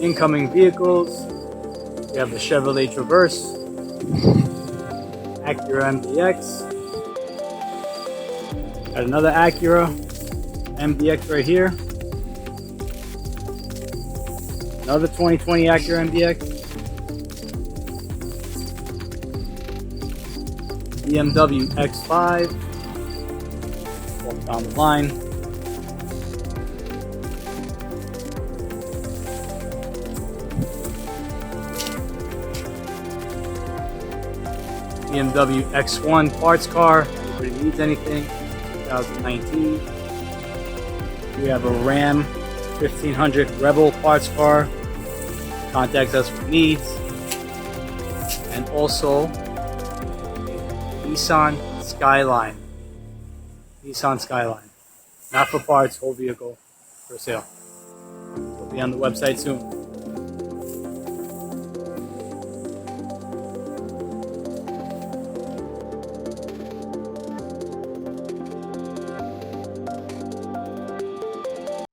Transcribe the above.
Incoming vehicles, we have the Chevrolet Traverse, Acura MDX, got another Acura MDX right here, another 2020 Acura MDX, BMW X5, walk down the line, BMW X1 parts car, anybody needs anything, 2019. We have a Ram 1500 Rebel parts car, contact us for needs. And also Nissan Skyline. Not for parts, whole vehicle for sale. It'll be on the website soon.